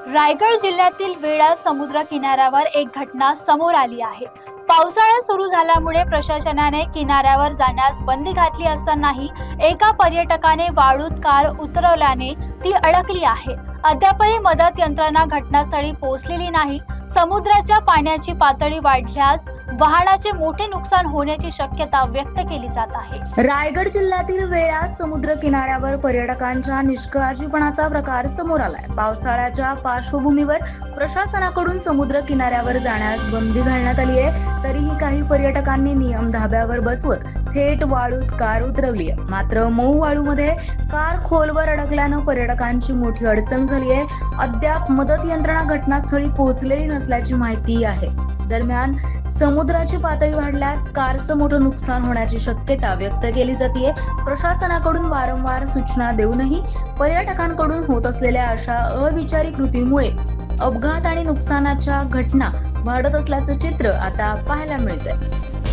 रायगड जिल्ह्यातील वेळा समुद्र किनाऱ्यावर एक घटना समोर आली आहे। पावसाळा सुरू झाल्यामुळे प्रशासनाने किनाऱ्यावर जाण्यास बंदी घातली असतानाही एका पर्यटकाने वाळूत कार उतरवल्याने ती अडकली आहे। अद्यापही मदत यंत्रणा घटनास्थळी पोहोचलेली नाही। समुद्राच्या पाण्याची पातळी वाढल्यास वाहनाचे मोठे नुकसान होण्याची शक्यता व्यक्त केली जात आहे। रायगड जिल्ह्यातील वेळा समुद्र किनाऱ्यावर पर्यटकांच्या निष्काळजीपणाचा प्रकार समोर आलाय। पावसाळ्याच्या पार्श्वभूमीवर प्रशासनाकडून समुद्र किनाऱ्यावर जाण्यास बंदी घालण्यात आली आहे। तरीही काही पर्यटकांनी नियम धाब्यावर बसवत थेट वाळूत कार उतरवली आहे। मात्र मऊ वाळूमध्ये कार खोलवर अडकल्यानं पर्यटकांची मोठी अडचण झाली आहे। अद्याप मदत यंत्रणा घटनास्थळी पोहोचलेली नसल्याची माहिती आहे। दरम्यान समुद्राची पातळी वाढल्यास कारचं मोठं नुकसान होण्याची शक्यता व्यक्त केली जाते। प्रशासनाकडून वारंवार सूचना देऊनही पर्यटकांकडून होत असलेल्या अशा अविचारी कृतीमुळे अपघात आणि नुकसानाच्या घटना वाढत असल्याचं चित्र आता पाहायला मिळतंय।